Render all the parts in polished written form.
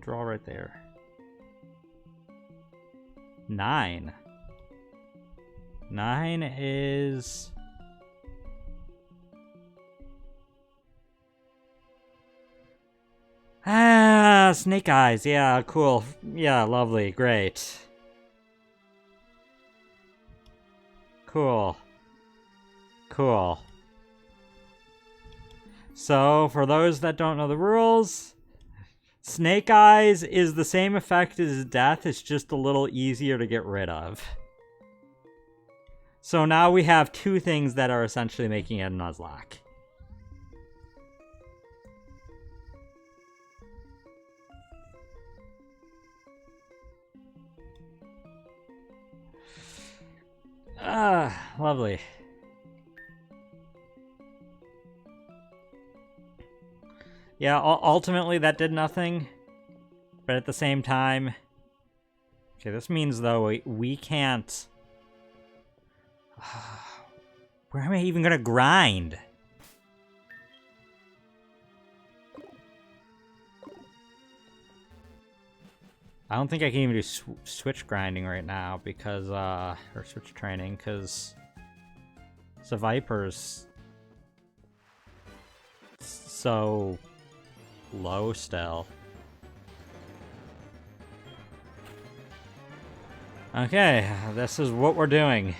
draw right there. 9. 9 is... Ah, snake eyes. Yeah, cool. Yeah, lovely. Great. Cool. Cool. So, for those that don't know the rules, Snake Eyes is the same effect as Death, it's just a little easier to get rid of. So now we have two things that are essentially making it a Nuzlocke. Lovely. Yeah, ultimately that did nothing, but at the same time... Okay, this means, though, we can't... Where am I even gonna grind? I don't think I can even do switch grinding right now because, or switch training, because the Viper's so low still. Okay, this is what we're doing.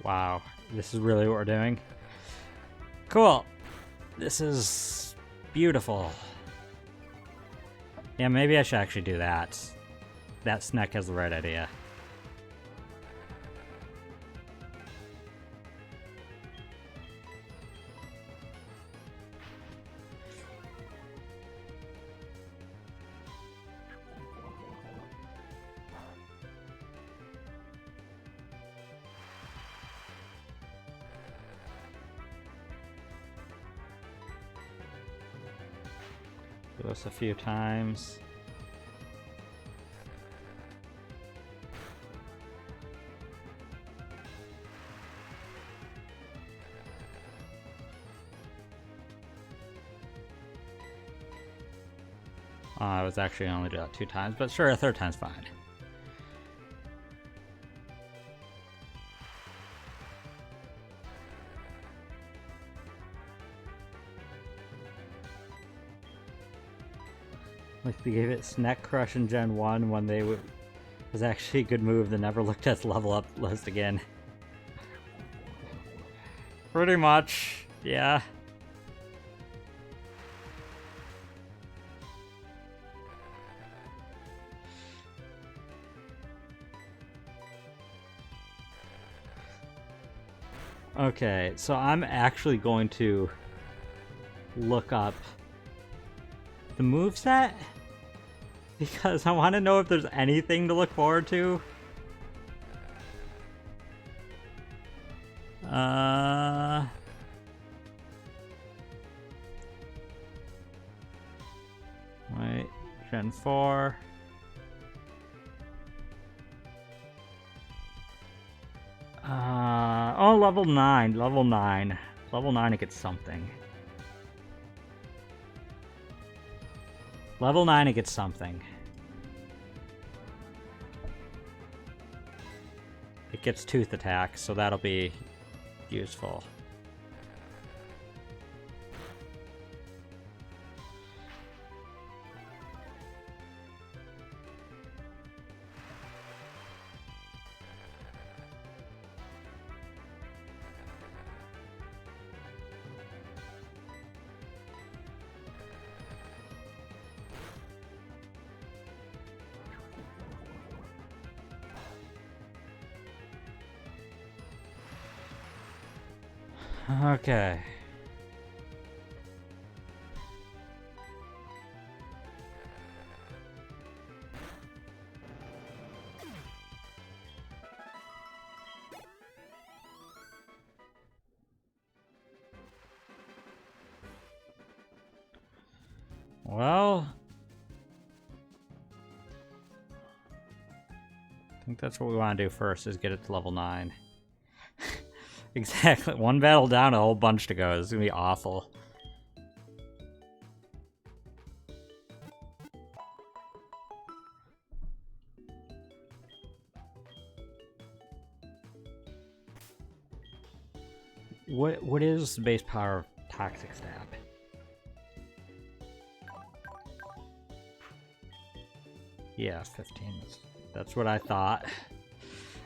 Wow, this is really what we're doing. Cool. This is beautiful. Yeah, maybe I should actually do that. That Sneck has the right idea. Do this a few times. I was actually only do that 2 times, but sure, a 3rd time's fine. Like they gave it Sneck Crush in Gen 1 when they was actually a good move that never looked at the level up list again. Pretty much, yeah. Okay, so I'm actually going to look up the moveset because I want to know if there's anything to look forward to. Wait, Gen 4. Oh, level 9, level 9. Level 9, it gets something. Level 9, it gets something. It gets Tooth Attack, so that'll be useful. Okay. Well, I think that's what we want to do first, is get it to level 9. Exactly. One battle down, a whole bunch to go. This is going to be awful. What is the base power of Toxic Stab? Yeah, 15. That's what I thought.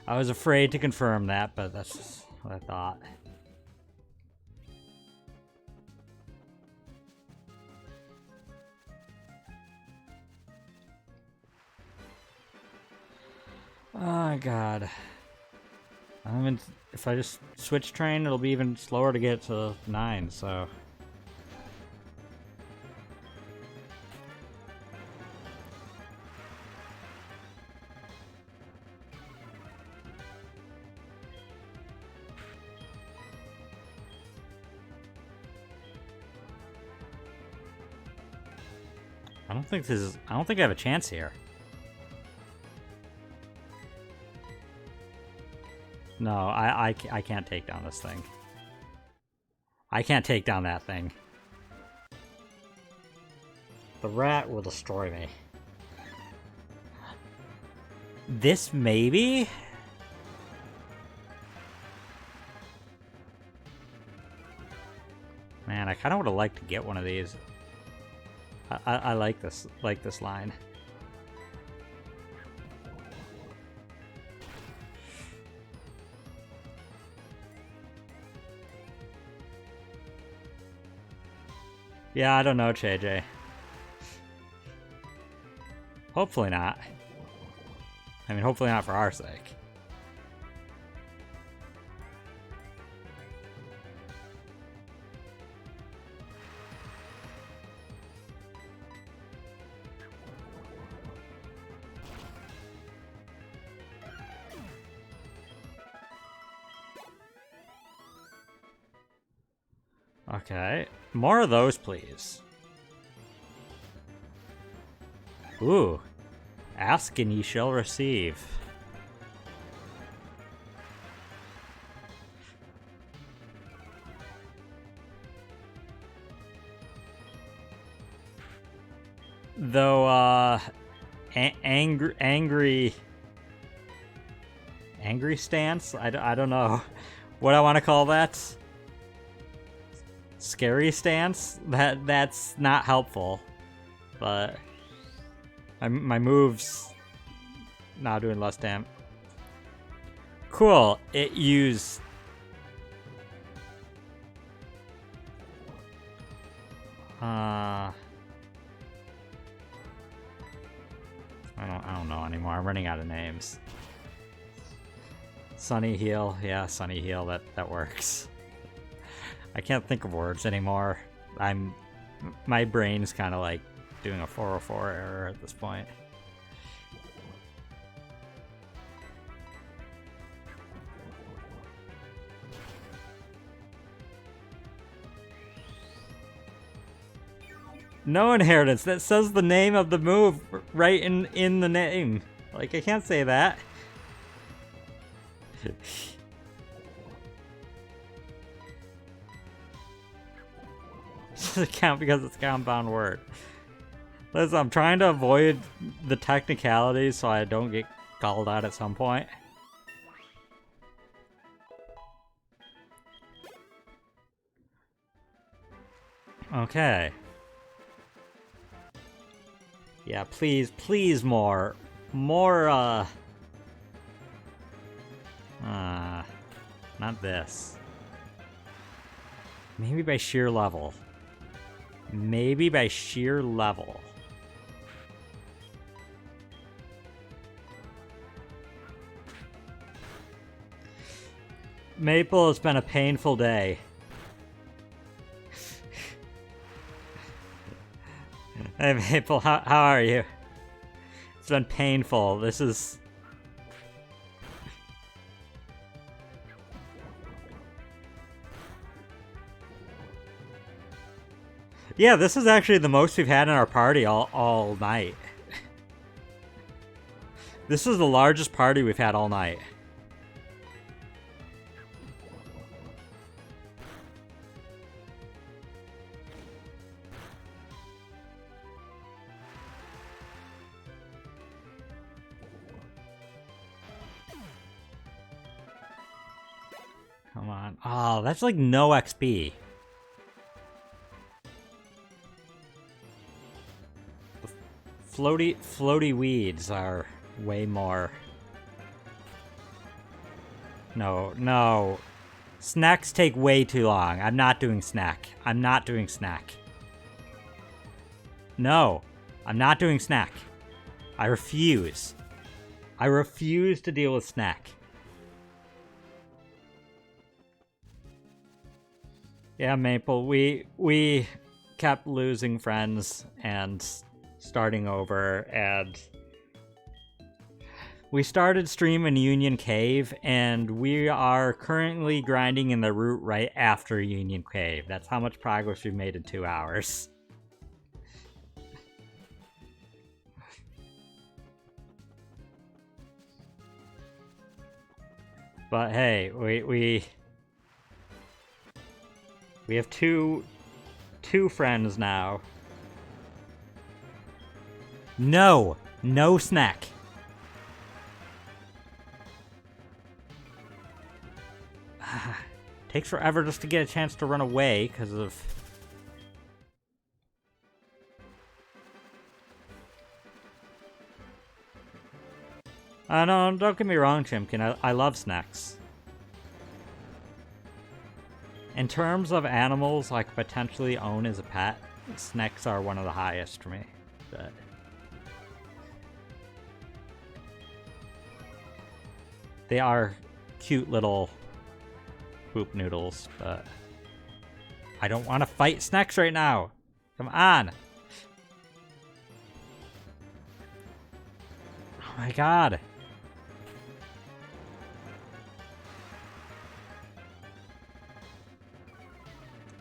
I was afraid to confirm that, but that's what I thought. Oh god. If I just switch train, it'll be even slower to get to 9, so... I don't think I have a chance here. No, I can't take down this thing. I can't take down that thing. The rat will destroy me. This maybe? Man, I kind of would have liked to get one of these. I like this line. Yeah, I don't know, JJ. Hopefully not. I mean, hopefully not for our sake. Okay, more of those, please. Ooh, ask and ye shall receive. Though, angry stance? I don't know what I want to call that. Scary stance? That's not helpful. But my moves now doing less damage. Cool. It used I don't know anymore. I'm running out of names. Sunny Heal. Yeah, Sunny Heal. That works. I can't think of words anymore. My brain's kind of like doing a 404 error at this point. No inheritance. That says the name of the move right in the name. Like, I can't say that. Does it count because it's a compound word? Listen, I'm trying to avoid the technicalities so I don't get called out at some point. Okay. Yeah, please more. Not this. Maybe by sheer level. Maybe by sheer level. Maple, it's been a painful day. Hey Maple, how are you? It's been painful. This is... Yeah, this is actually the most we've had in our party all night. This is the largest party we've had all night. Come on. Oh, that's like no XP. Floaty weeds are way more. No. Snacks take way too long. I'm not doing snack. I'm not doing snack. No, I'm not doing snack. I refuse. I refuse to deal with snack. Yeah, Maple, we kept losing friends and starting over, and we started stream in Union Cave, and we are currently grinding in the route right after Union Cave. That's how much progress we've made in 2 hours. But hey, we have two friends now. No snack. Takes forever just to get a chance to run away because of... No, don't get me wrong, Chimkin. I love snacks. In terms of animals I could potentially own as a pet, snacks are one of the highest for me. But... they are cute little poop noodles, but I don't want to fight snacks right now. Come on. Oh my god.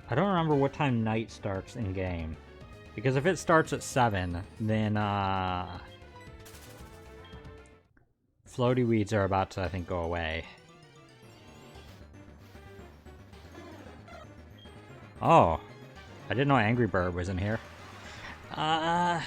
I don't remember what time night starts in game. Because if it starts at 7, then floaty weeds are about to, I think, go away. Oh, I didn't know Angry Bird was in here. I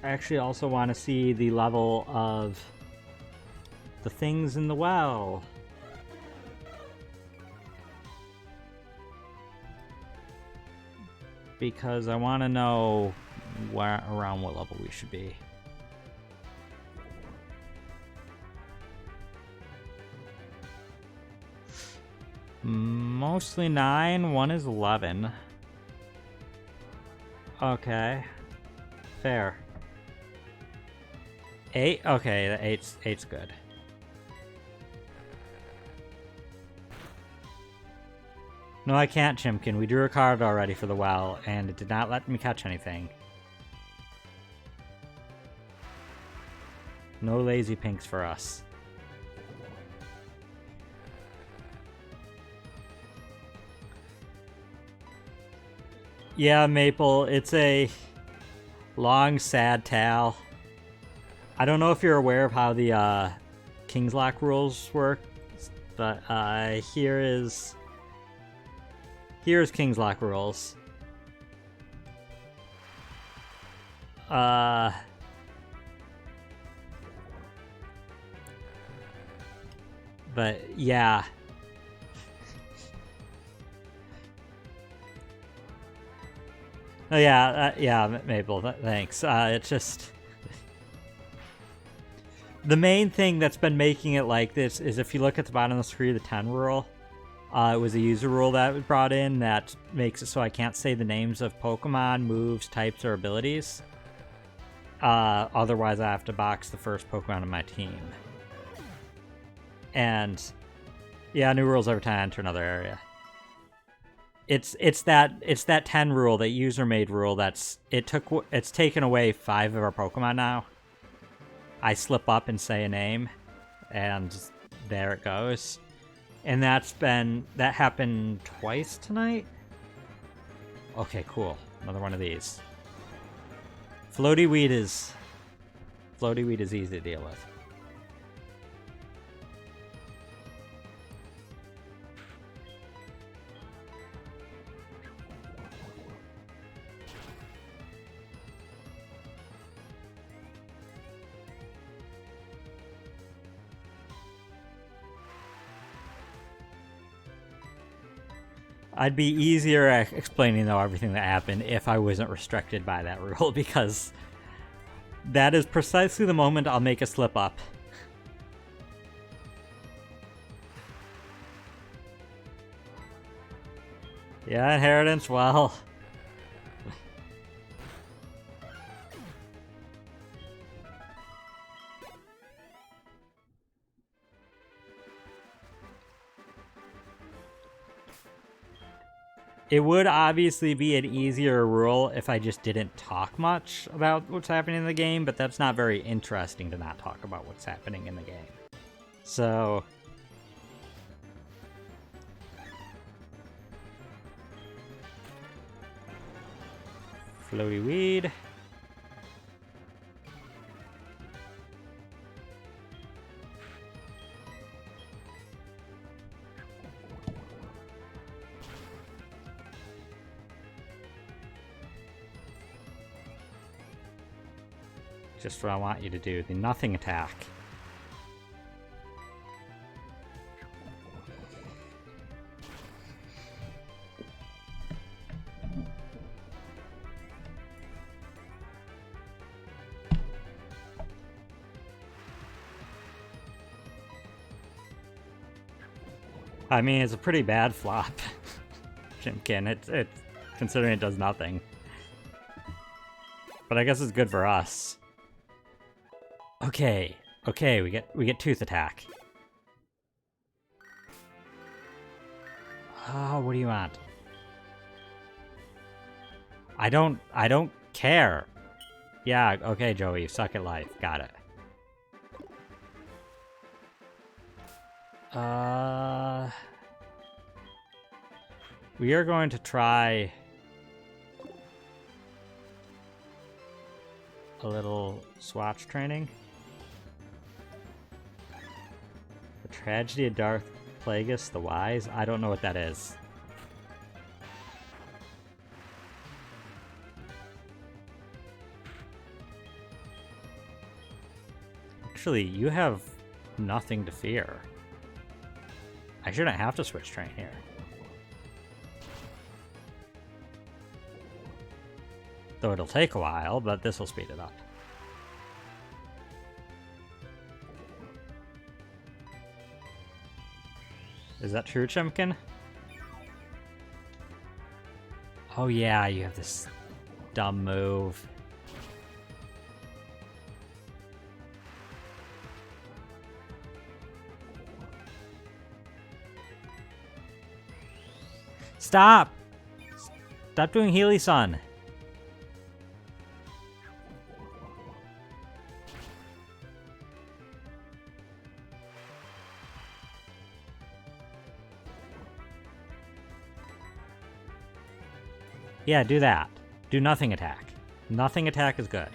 actually also want to see the level of the things in the well. Because I want to know around what level we should be. Mostly 9, one is 11. Okay. Fair. 8? Okay, the 8's good. No, I can't, Chimkin. We drew a card already for the well, and it did not let me catch anything. No lazy pinks for us. Yeah, Maple, it's a long, sad tale. I don't know if you're aware of how the Kingslocke rules work, but here's Kingslocke rules. But yeah. Oh yeah, yeah, Maple, thanks. It's just... the main thing that's been making it like this is if you look at the bottom of the screen, the 10 rule. It was a user rule that was brought in that makes it so I can't say the names of Pokemon, moves, types, or abilities. Otherwise I have to box the first Pokemon in my team. And yeah, new rules every time I enter another area. It's that 10 rule, that user made rule, it's taken away 5 of our Pokemon now. I slip up and say a name, and there it goes. And that happened twice tonight? Okay, cool. Another one of these. Floaty weed is easy to deal with. I'd be easier at explaining, though, everything that happened if I wasn't restricted by that rule, because that is precisely the moment I'll make a slip up. Yeah, inheritance, well... It would obviously be an easier rule if I just didn't talk much about what's happening in the game, but that's not very interesting to not talk about what's happening in the game. So... Floaty weed. Just what I want you to do, the nothing attack. I mean, it's a pretty bad flop, Chimkin. It's considering it does nothing. But I guess it's good for us. Okay, we get tooth attack. Oh, what do you want? I don't care. Yeah, okay, Joey, you suck at life. Got it. We are going to try a little swatch training. The Tragedy of Darth Plagueis the Wise? I don't know what that is. Actually, you have nothing to fear. I shouldn't have to switch train here. Though it'll take a while, but this will speed it up. Is that true, Chimkin? Oh yeah, you have this dumb move. Stop! Stop doing Healy Sun. Yeah, do that. Do nothing attack. Nothing attack is good.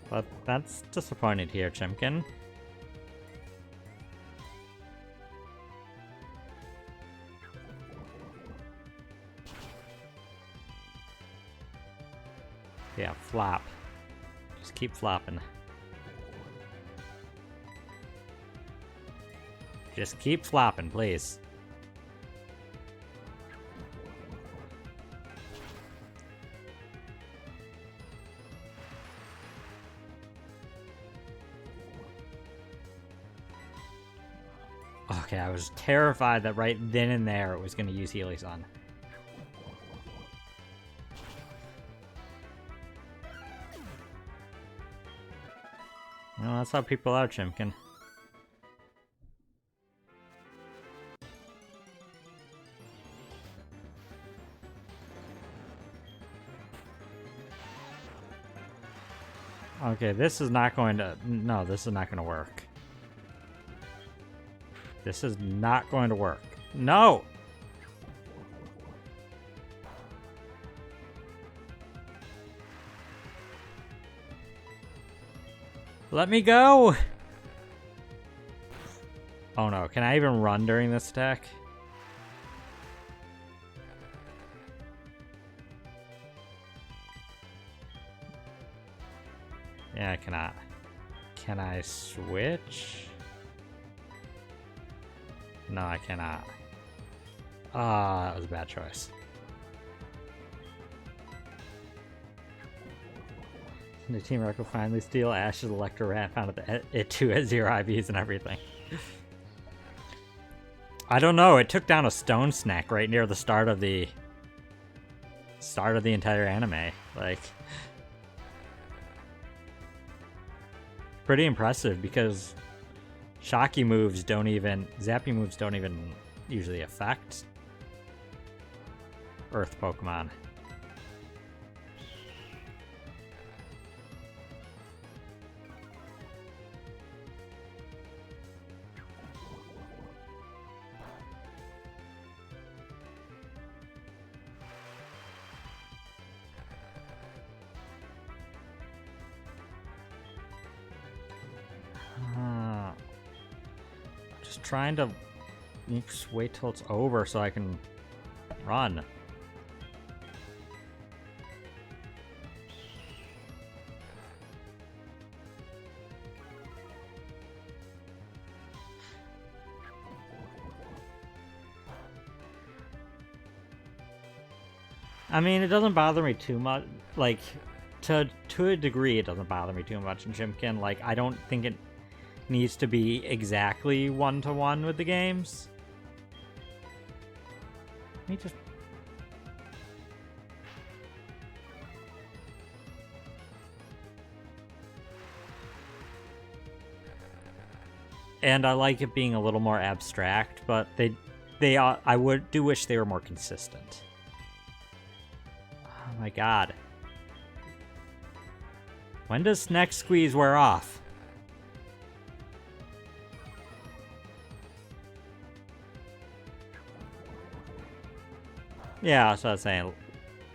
But that's disappointed here, Chimkin. Yeah, flop. Just keep flopping. Just keep flopping, please. Okay, I was terrified that right then and there it was going to use Healy Sun. Well, that's how people are, Chimkin. Okay, this is not going to... No, this is not going to work. This is not going to work. No! Let me go! Oh no, can I even run during this attack? Yeah, I cannot. Can I switch? No, I cannot. Ah, that was a bad choice. The Team Rocket will finally steal Ash's Electro Rat, found it too at 0 IVs and everything. I don't know, it took down a stone snack right near the start of the entire anime. Like, pretty impressive because zappy moves don't even usually affect Earth Pokemon. Just trying to just wait till it's over so I can run. I mean, it doesn't bother me too much. Like, to a degree, it doesn't bother me too much in Chimkin. Like, I don't think it needs to be exactly one-to-one with the games. Let me just... And I like it being a little more abstract, but I do wish they were more consistent. Oh my god. When does Neck Squeeze wear off? Yeah, that's what I was saying.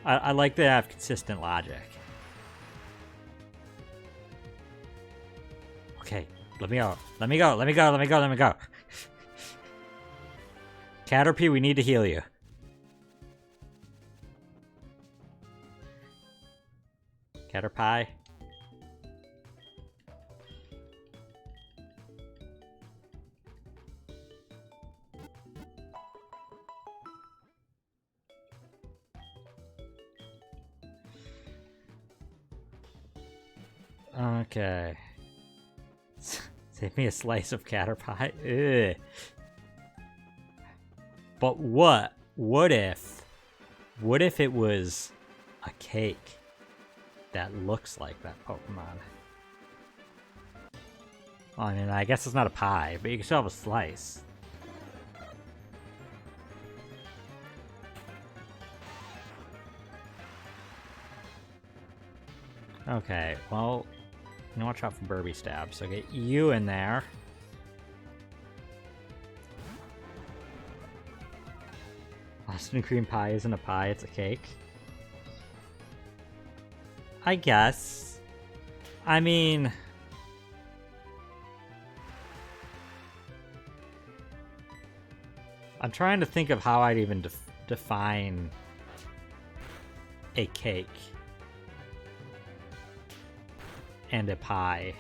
I like to have consistent logic. Okay, let me go. Let me go. Let me go. Let me go. Let me go. Caterpie, we need to heal you. Caterpie. Okay. Save me a slice of Caterpie. Ugh. But what? What if it was a cake that looks like that Pokemon? Well, I mean, I guess it's not a pie, but you can still have a slice. Okay, well, I'm gonna watch out for Burby Stab, so get you in there. Boston cream pie isn't a pie, it's a cake. I guess. I mean... I'm trying to think of how I'd even define a cake and a pie.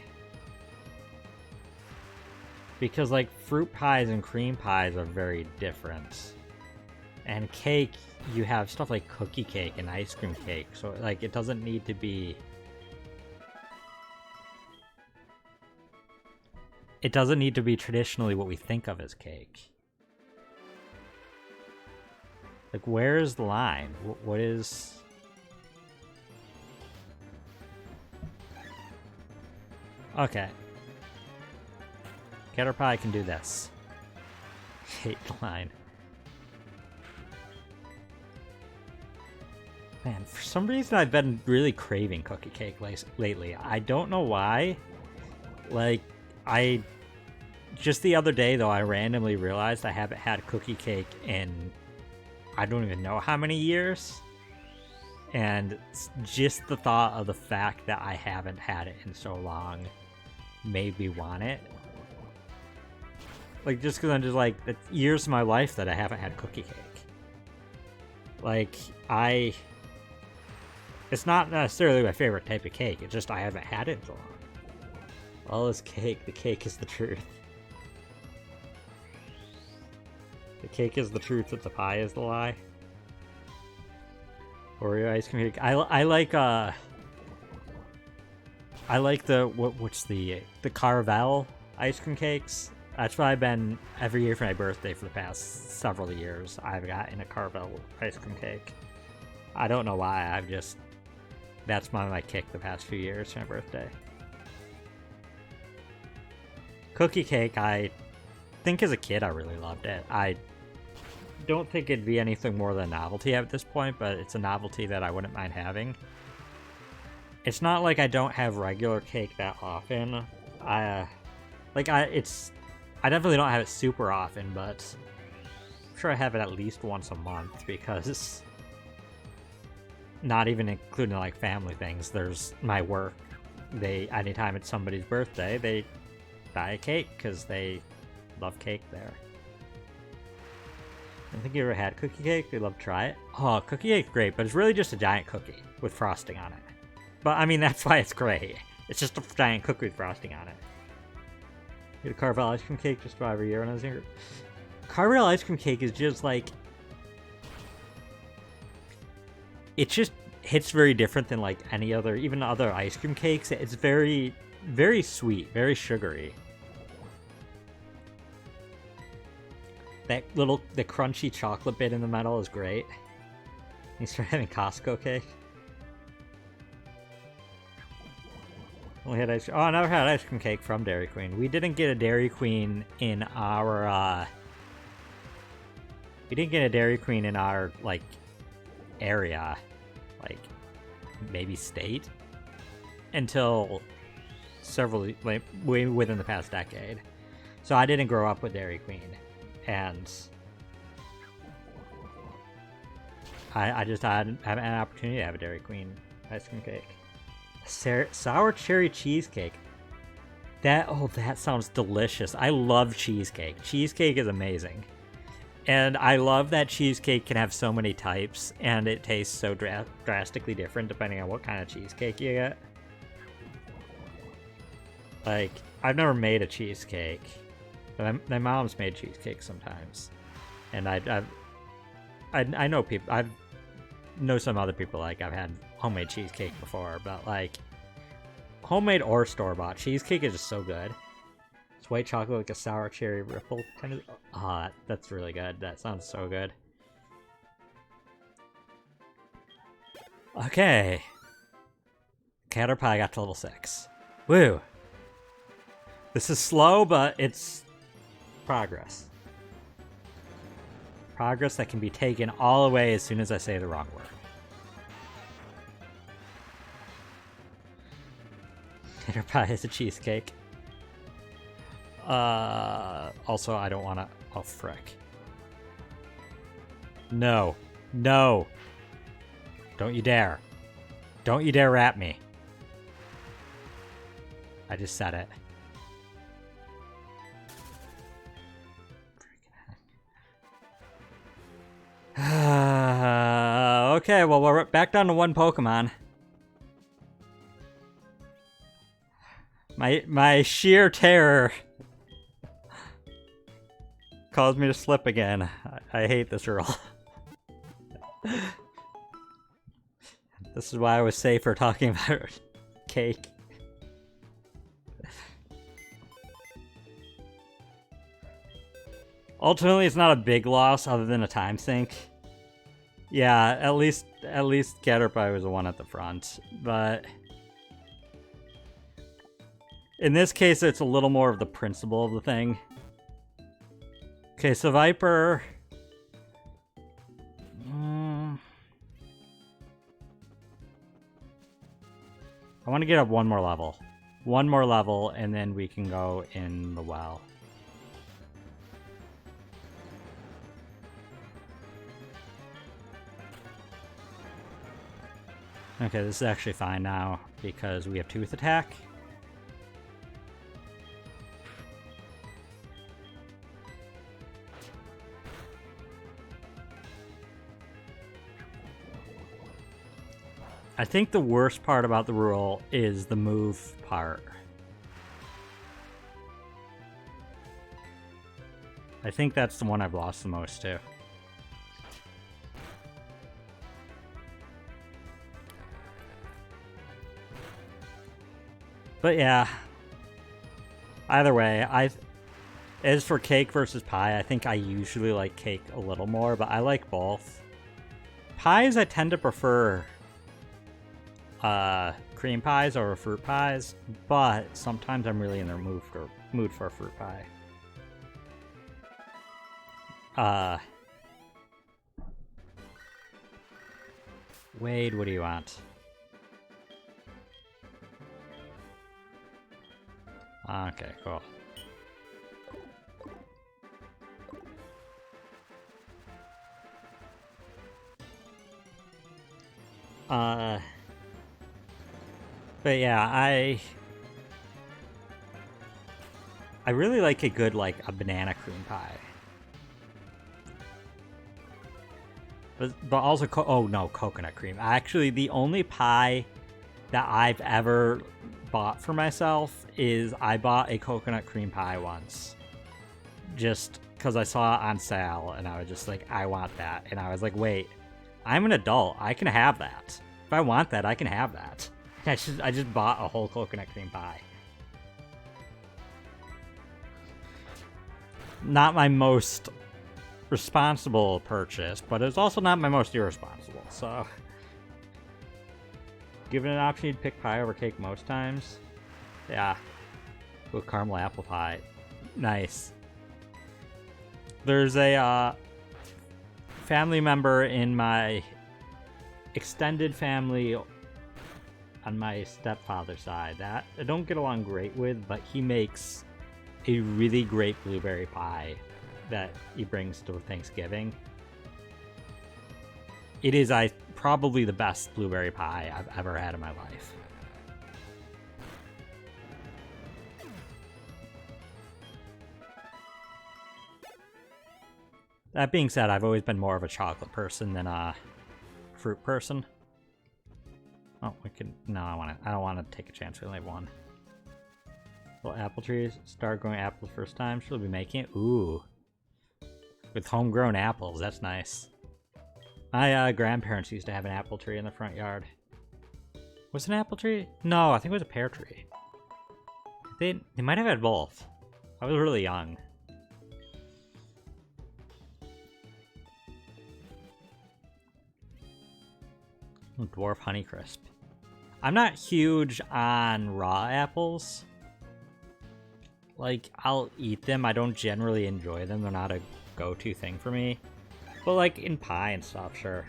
Because, like, fruit pies and cream pies are very different. And cake, you have stuff like cookie cake and ice cream cake. So, like, it doesn't need to be... It doesn't need to be traditionally what we think of as cake. Like, where's the line? What is... Okay. Caterpie can do this. Hate the line. Man, for some reason I've been really craving cookie cake lately. I don't know why. Like, just the other day, though, I randomly realized I haven't had cookie cake in I don't even know how many years. And just the thought of the fact that I haven't had it in so long made me want it. Like, just because I'm just like, it's years of my life that I haven't had cookie cake. Like, it's not necessarily my favorite type of cake, it's just I haven't had it in so long. All this cake, the cake is the truth. The cake is the truth, but the pie is the lie. Oreo ice cream cake. I like the what's the Carvel ice cream cakes. That's what I've been every year for my birthday for the past several years. I've gotten a Carvel ice cream cake. I don't know why. That's my kick the past few years for my birthday. Cookie cake, I think as a kid I really loved it. I don't think it'd be anything more than a novelty at this point, but it's a novelty that I wouldn't mind having. It's not like I don't have regular cake that often. I definitely don't have it super often, but I'm sure I have it at least once a month because not even including like family things. There's my work. Anytime it's somebody's birthday, they buy a cake because they love cake there. I think you ever had cookie cake? You'd love to try it. Oh, cookie cake's great, but it's really just a giant cookie with frosting on it. But I mean, that's why it's great. It's just a giant cookie with frosting on it. Get a Carvel ice cream cake just about every year when I was younger. Carvel ice cream cake is just like, it just hits very different than like any other, even other ice cream cakes. It's very, very sweet, very sugary. The crunchy chocolate bit in the middle is great. You start having Costco cake. Only had ice cream. Oh, I never had ice cream cake from Dairy Queen. We didn't get a Dairy Queen in our, like, area. Like, maybe state. Until way within the past decade. So I didn't grow up with Dairy Queen. And I just haven't had an opportunity to have a Dairy Queen ice cream cake. Sour cherry cheesecake. That sounds delicious. I love cheesecake. Cheesecake is amazing. And I love that cheesecake can have so many types, and it tastes so drastically different depending on what kind of cheesecake you get. Like, I've never made a cheesecake. But my mom's made cheesecake sometimes, and I know people. I know some other people I've had homemade cheesecake before, but like homemade or store-bought cheesecake is just so good. It's white chocolate like a sour cherry ripple kind of. Ah, that's really good. That sounds so good. Okay, Caterpie got to level 6. Woo! This is slow, but it's progress. Progress that can be taken all away as soon as I say the wrong word. Tater pie is a cheesecake. Also, I don't want to... Oh, frick. No. No. Don't you dare. Don't you dare rap me. I just said it. Okay, well, we're back down to one Pokemon. My sheer terror caused me to slip again. I hate this roll. This is why I was safer talking about cake. Ultimately, it's not a big loss other than a time sink. Yeah, at least Caterpie was the one at the front, but in this case, it's a little more of the principle of the thing. Okay, so Viper. want to get up one more level. One more level, and then we can go in the well. Okay, this is actually fine now, because we have Tooth Attack. I think the worst part about the rule is the move part. I think that's the one I've lost the most to. But yeah, either way, as for cake versus pie, I think I usually like cake a little more, but I like both. Pies, I tend to prefer cream pies over fruit pies, but sometimes I'm really in the mood for a fruit pie. Wade, what do you want? Okay, cool. But yeah, I really like a good, like, a banana cream pie. But also, oh no, coconut cream. Actually, the only pie that I've ever bought for myself is I bought a coconut cream pie once. Just because I saw it on sale, and I was just like, I want that. And I was like, wait, I'm an adult. I can have that. If I want that, I can have that. I just bought a whole coconut cream pie. Not my most responsible purchase, but it's also not my most irresponsible, so... Given an option, you'd pick pie over cake most times? Yeah. With caramel apple pie. Nice. There's a family member in my extended family on my stepfather's side that I don't get along great with, but he makes a really great blueberry pie that he brings to Thanksgiving. It is probably the best blueberry pie I've ever had in my life. That being said, I've always been more of a chocolate person than a fruit person. Oh, we can. No, I don't want to take a chance. We only have one. Will apple trees start growing apples first time? She'll be making it. Ooh, with homegrown apples. That's nice. My grandparents used to have an apple tree in the front yard. Was it an apple tree? No, I think it was a pear tree. They might have had both. I was really young. Dwarf Honeycrisp. I'm not huge on raw apples. Like, I'll eat them. I don't generally enjoy them. They're not a go-to thing for me. But, like, in pie and stuff, sure.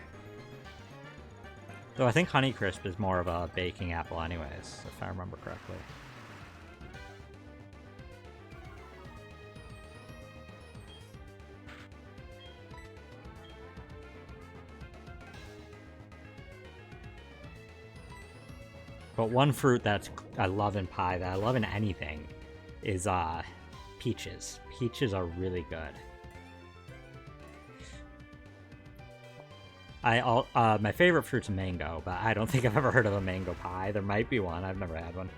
Though I think Honeycrisp is more of a baking apple anyways, if I remember correctly. But one fruit that I love in pie, that I love in anything, is peaches. Peaches are really good. My favorite fruit's mango, but I don't think I've ever heard of a mango pie. There might be one. I've never had one.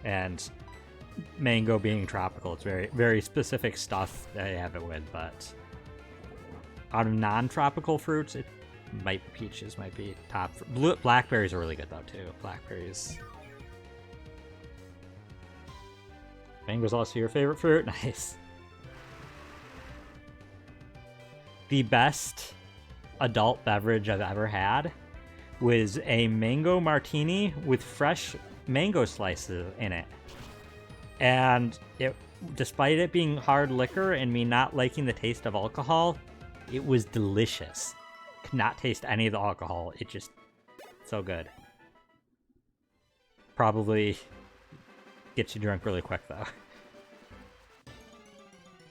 And mango being tropical, it's very, very specific stuff that I have it with, but out of non-tropical fruits, it might be peaches, might be top. Blackberries are really good though too. Blackberries. Mango's also your favorite fruit? Nice. The best adult beverage I've ever had was a mango martini with fresh mango slices in it. And despite it being hard liquor and me not liking the taste of alcohol, it was delicious. Could not taste any of the alcohol. It just, so good. Probably gets you drunk really quick, though.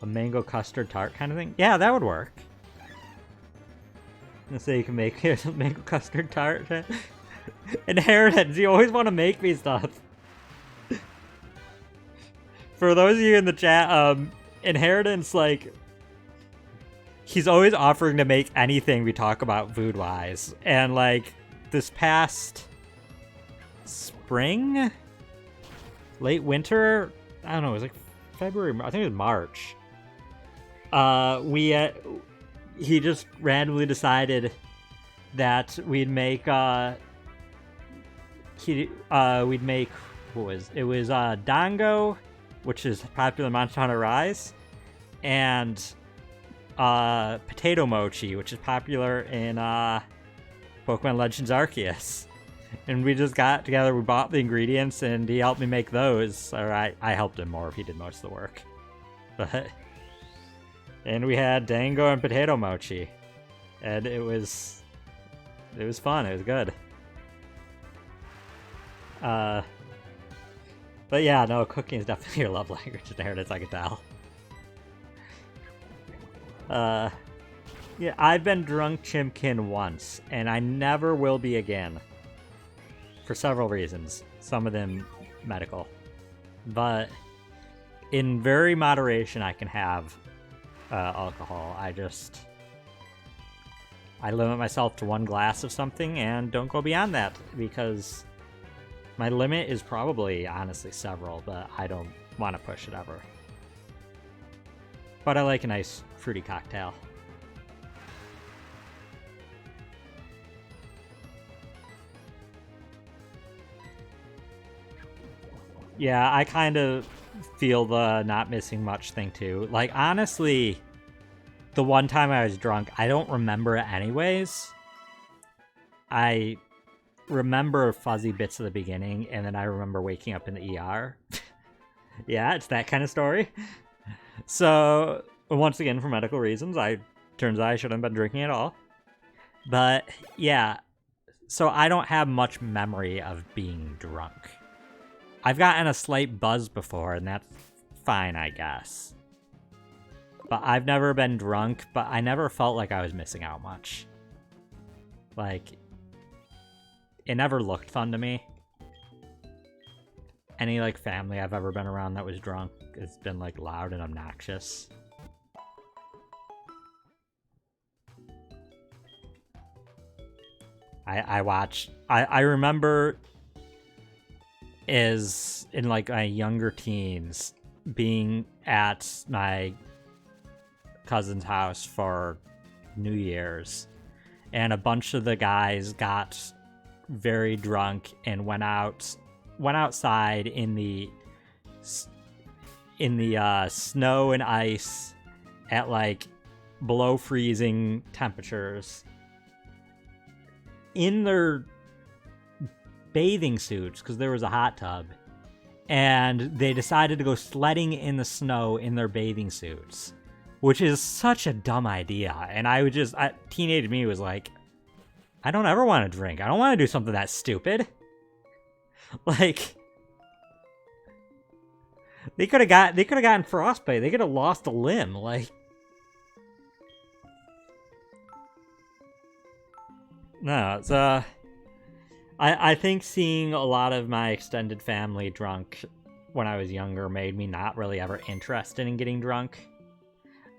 A mango custard tart kind of thing? Yeah, that would work. Let's say you can make a mango custard tart. Inheritance, you always want to make me stuff. For those of you in the chat, Inheritance, like, he's always offering to make anything we talk about food-wise. And, like, this past spring? Late winter? I don't know, it was like February, I think it was March. He just randomly decided that we'd make, Dango, which is popular in Monster Hunter Rise, and potato mochi, which is popular in Pokemon Legends Arceus. And we just got together, we bought the ingredients, and he helped me make those. Or I helped him more if he did most of the work. And we had Dango and potato mochi. And it was fun, it was good. But yeah, no, cooking is definitely your love language, Inheritance, I can tell. Yeah, I've been drunk Chimkin once, and I never will be again. For several reasons. Some of them medical. But in very moderation, I can have alcohol. I limit myself to 1 glass of something and don't go beyond that, because my limit is probably, honestly, several, but I don't want to push it ever. But I like a nice fruity cocktail. Yeah, I kind of feel the not missing much thing too. Like, honestly, the one time I was drunk, I don't remember it anyways. I remember fuzzy bits of the beginning, and then I remember waking up in the ER. Yeah, it's that kind of story. So, once again, for medical reasons, turns out I shouldn't have been drinking at all. But, yeah, so I don't have much memory of being drunk. I've gotten a slight buzz before, and that's fine, I guess. But I've never been drunk, but I never felt like I was missing out much. Like, it never looked fun to me. Any, like, family I've ever been around that was drunk, it's been, like, loud and obnoxious. I remember is in like my younger teens being at my cousin's house for New Year's, and a bunch of the guys got very drunk and went outside in the snow and ice at like below freezing temperatures in their bathing suits, because there was a hot tub, and they decided to go sledding in the snow in their bathing suits, which is such a dumb idea. And teenage me was like, I don't ever want to drink. I don't want to do something that stupid. Like, they could have gotten frostbite. They could have lost a limb. Like, no, it's I think seeing a lot of my extended family drunk when I was younger made me not really ever interested in getting drunk.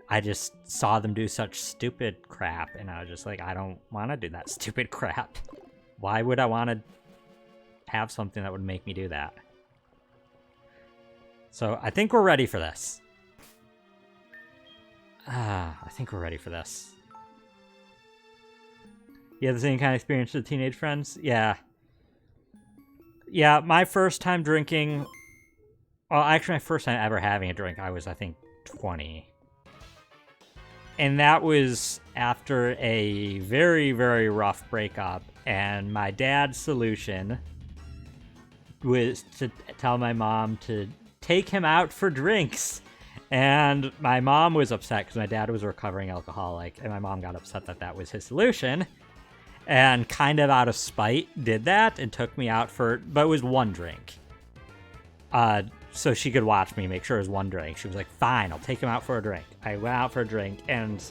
I just saw them do such stupid crap, and I was just like, I don't want to do that stupid crap. Why would I want to have something that would make me do that? So I think we're ready for this. I think we're ready for this. You had the same kind of experience with teenage friends? Yeah. Yeah, my first time drinking... Well, actually, my first time ever having a drink, I was, I think, 20. And that was after a very, very rough breakup. And my dad's solution was to tell my mom to take him out for drinks. And my mom was upset because my dad was a recovering alcoholic. And my mom got upset that that was his solution. and kind of out of spite did that and took me out for, but it was one drink. So she could watch me, make sure it was one drink. She was like, fine, I'll take him out for a drink. I went out for a drink, and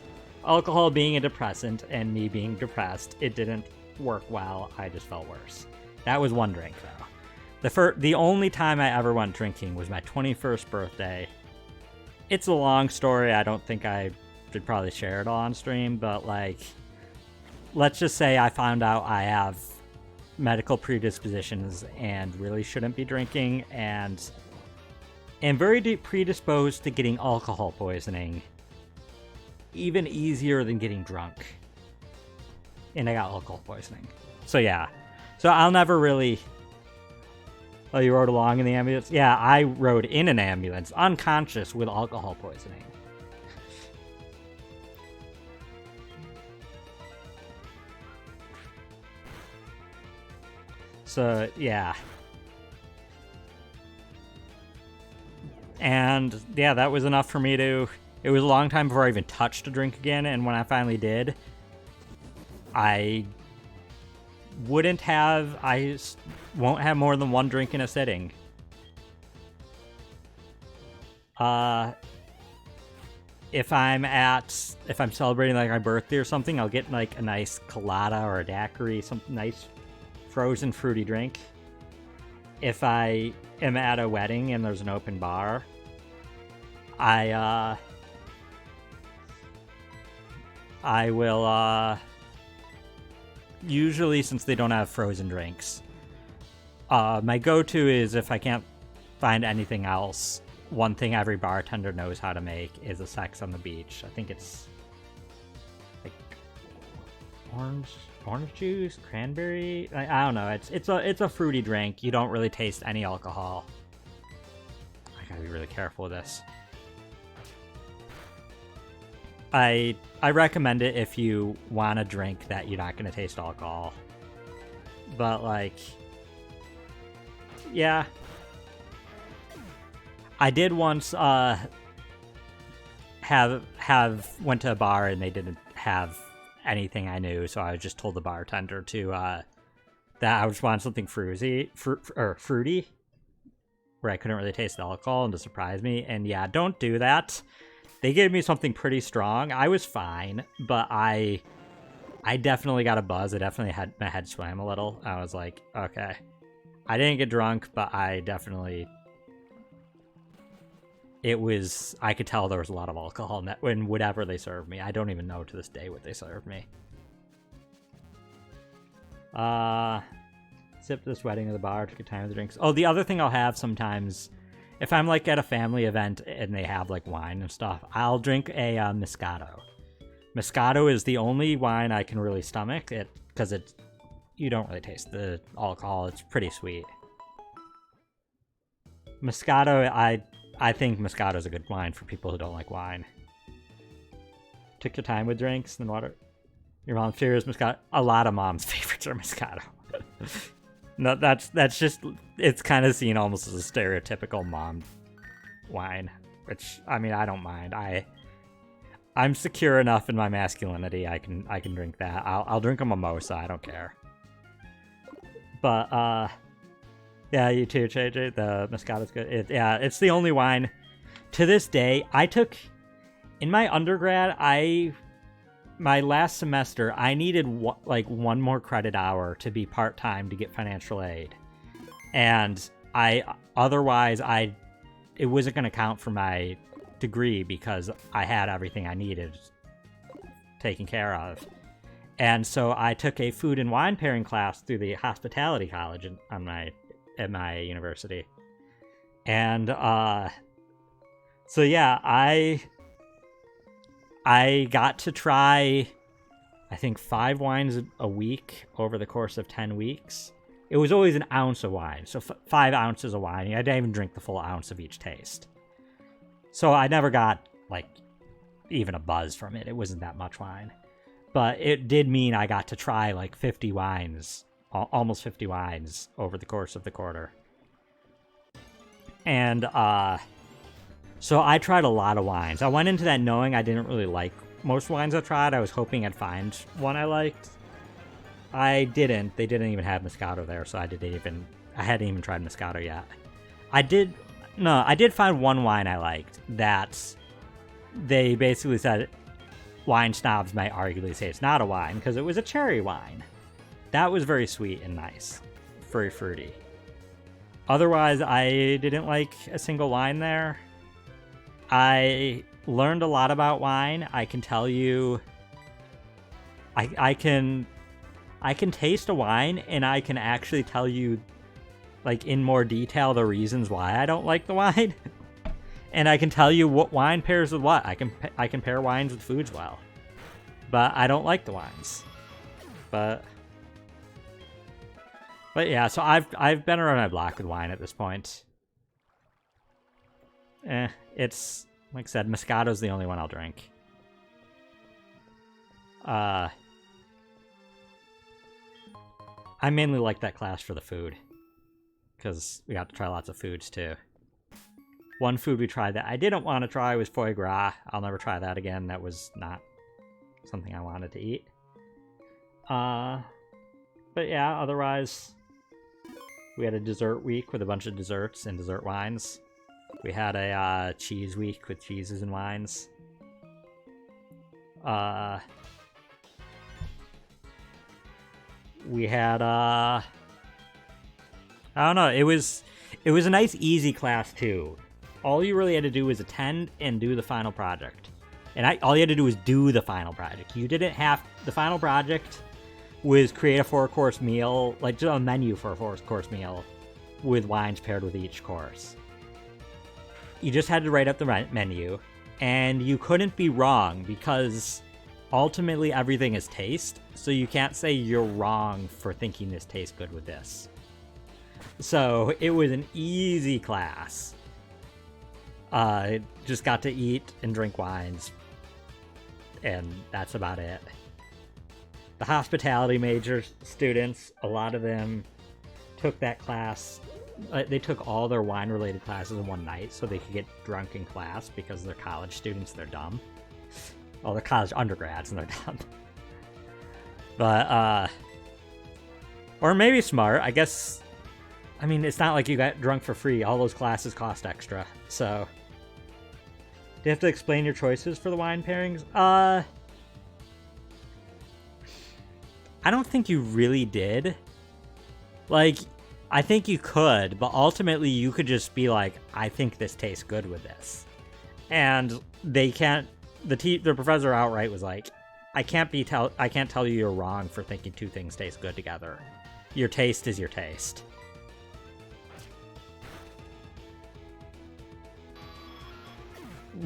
alcohol being a depressant and me being depressed, it didn't work well. I just felt worse. That was one drink, though. The only time I ever went drinking was my 21st birthday. It's a long story. I don't think I should probably share it all on stream, but like, let's just say I found out I have medical predispositions and really shouldn't be drinking, and am very predisposed to getting alcohol poisoning. Even easier than getting drunk. And I got alcohol poisoning. So yeah. So I'll never really... Oh, you rode along in the ambulance? Yeah, I rode in an ambulance, unconscious, with alcohol poisoning. So, yeah. And, yeah, that was enough for me to... It was a long time before I even touched a drink again, and when I finally did, I won't have more than one drink in a sitting. If I'm celebrating like my birthday or something, I'll get like a nice colada or a daiquiri, some nice frozen fruity drink. If I am at a wedding and there's an open bar, I will, usually, since they don't have frozen drinks, my go-to is, if I can't find anything else, one thing every bartender knows how to make is a sex on the beach. I think it's like orange juice, cranberry. I don't know. It's a fruity drink. You don't really taste any alcohol. I gotta be really careful with this. I recommend it if you want a drink that you're not gonna taste alcohol. But like, yeah. I did once went to a bar and they didn't have anything I knew, so I just told the bartender to that I just wanted something fruity, where I couldn't really taste the alcohol, and to surprise me. And yeah, don't do that. They gave me something pretty strong. I was fine, but I definitely got a buzz. I definitely had my head swam a little. I was like, okay. I didn't get drunk, but I definitely... I could tell there was a lot of alcohol in whatever they served me. I don't even know to this day what they served me. Sip this wedding at the bar, took a time with the drinks. Oh, the other thing I'll have sometimes, if I'm like at a family event and they have like wine and stuff, I'll drink a Moscato. Moscato is the only wine I can really stomach it, because you don't really taste the alcohol. It's pretty sweet. Moscato, I think Moscato is a good wine for people who don't like wine. Took your time with drinks and water. Your mom's favorite is Moscato. A lot of mom's favorites are Moscato. No, that's just, it's kind of seen almost as a stereotypical mom wine, which, I mean, I don't mind. I'm secure enough in my masculinity. I can drink that. I'll drink a mimosa. I don't care. But yeah, you too, JJ. The Moscato's good. It's the only wine. To this day, in my undergrad, my last semester, I needed one more credit hour to be part-time to get financial aid. And otherwise, it wasn't going to count for my degree because I had everything I needed taken care of. And so I took a food and wine pairing class through the hospitality college at my university. And so yeah, I got to try, I think, 5 wines a week over the course of 10 weeks. It was always an ounce of wine, so 5 ounces of wine. I didn't even drink the full ounce of each taste. So I never got, like, even a buzz from it. It wasn't that much wine. But it did mean I got to try, like, 50 wines, almost 50 wines over the course of the quarter. And, so I tried a lot of wines. I went into that knowing I didn't really like most wines I tried. I was hoping I'd find one I liked. I didn't. They didn't even have Moscato there, so I hadn't even tried Moscato yet. I did find one wine I liked that they basically said wine snobs might arguably say it's not a wine because it was a cherry wine. That was very sweet and nice. Very fruity. Otherwise, I didn't like a single wine there. I learned a lot about wine. I can tell you, I can taste a wine and I can actually tell you, like, in more detail the reasons why I don't like the wine. And I can tell you what wine pairs with what. I can pair wines with foods well. But I don't like the wines. But yeah, so I've been around my block with wine at this point. It's, like I said, Moscato's the only one I'll drink. I mainly like that class for the food. Because we got to try lots of foods, too. One food we tried that I didn't want to try was foie gras. I'll never try that again. That was not something I wanted to eat. But yeah, otherwise, we had a dessert week with a bunch of desserts and dessert wines. We had a cheese week with cheeses and wines. We had I don't know. It was a nice, easy class too. All you really had to do was attend and do the final project, and all you had to do was do the final project. You didn't have the final project was create a 4-course meal, like just a menu for a 4-course meal, with wines paired with each course. You just had to write up the menu, and you couldn't be wrong because ultimately everything is taste. So you can't say you're wrong for thinking this tastes good with this. So it was an easy class. Just got to eat and drink wines, and that's about it. The hospitality major students, a lot of them took that class. They took all their wine-related classes in one night so they could get drunk in class because they're college students, they're dumb. Well, they're college undergrads and they're dumb. But, or maybe smart, I guess. I mean, it's not like you got drunk for free. All those classes cost extra, so. Do you have to explain your choices for the wine pairings? I don't think you really did. Like, I think you could, but ultimately you could just be like, I think this tastes good with this. And they can't, the professor outright was like, I can't tell you you're wrong for thinking two things taste good together. Your taste is your taste.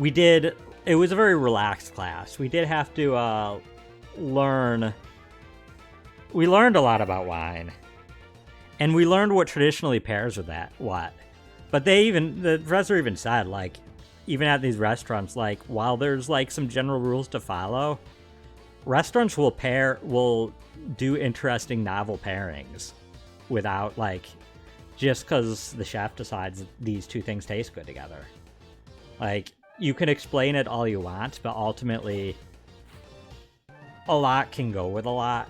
It was a very relaxed class. We did have to learn. We learned a lot about wine. And we learned what traditionally pairs with what. But the professor even said, like, even at these restaurants, like, while there's, like, some general rules to follow, restaurants will do interesting novel pairings without, like, just because the chef decides these two things taste good together. Like, you can explain it all you want, but ultimately, a lot can go with a lot.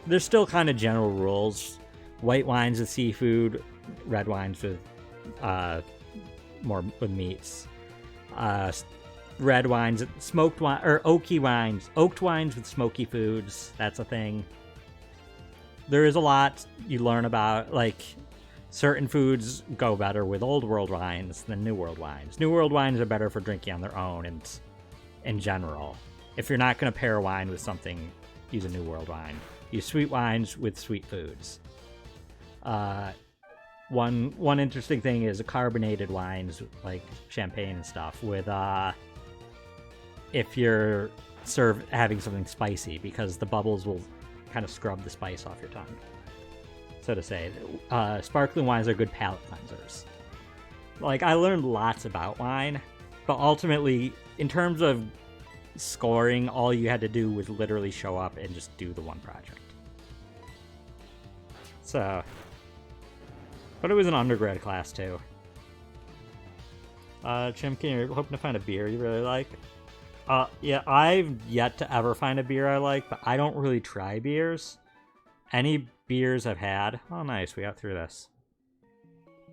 There's still kind of general rules. White wines with seafood, red wines with more with meats. Red wines, smoked wine, or oaky wines, oaked wines with smoky foods. That's a thing. There is a lot you learn about, like certain foods go better with old world wines than new world wines. New world wines are better for drinking on their own and in general. If you're not going to pair wine with something, use a new world wine. Use sweet wines with sweet foods. One interesting thing is carbonated wines like champagne and stuff with if you're having something spicy, because the bubbles will kind of scrub the spice off your tongue, so to say. Sparkling wines are good palate cleansers. Like, I learned lots about wine, but ultimately, in terms of scoring, all you had to do was literally show up and just do the one project. So, but it was an undergrad class too. Chimkin, you're hoping to find a beer you really like? Yeah, I've yet to ever find a beer I like, but I don't really try beers. Any beers I've had... Oh, nice, we got through this.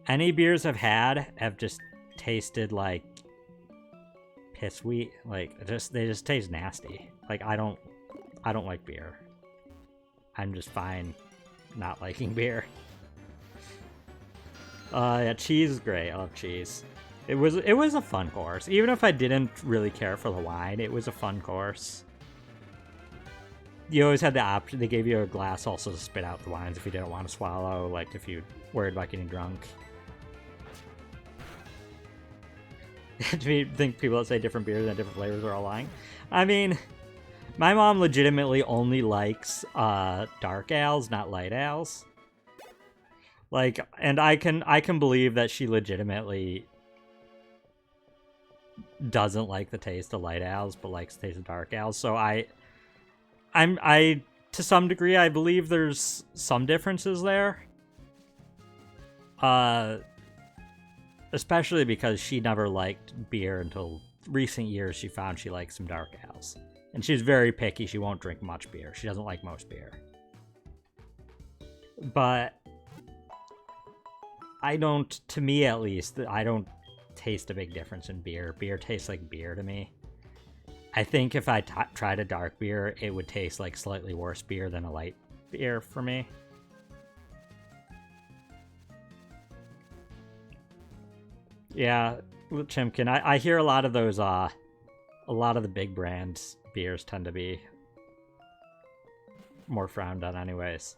Any beers I've had have just tasted like piss sweet. Like, they just taste nasty. Like, I don't like beer. I'm just fine not liking beer. Yeah, cheese is great. I love cheese. It was a fun course. Even if I didn't really care for the wine, it was a fun course. You always had the option. They gave you a glass also to spit out the wines if you didn't want to swallow, like if you worried about getting drunk. Do you think people that say different beers and different flavors are all lying? I mean, my mom legitimately only likes dark ales, not light ales. Like, and I can believe that she legitimately doesn't like the taste of light ales, but likes the taste of dark ales. So I to some degree I believe there's some differences there. Especially because she never liked beer until recent years. She found she likes some dark ales. And she's very picky. She won't drink much beer. She doesn't like most beer. But I don't, to me at least, I don't taste a big difference in beer. Beer tastes like beer to me. I think if I tried a dark beer, it would taste like slightly worse beer than a light beer for me. Yeah, Chimkin, I hear a lot of those, a lot of the big brands beers tend to be more frowned on anyways.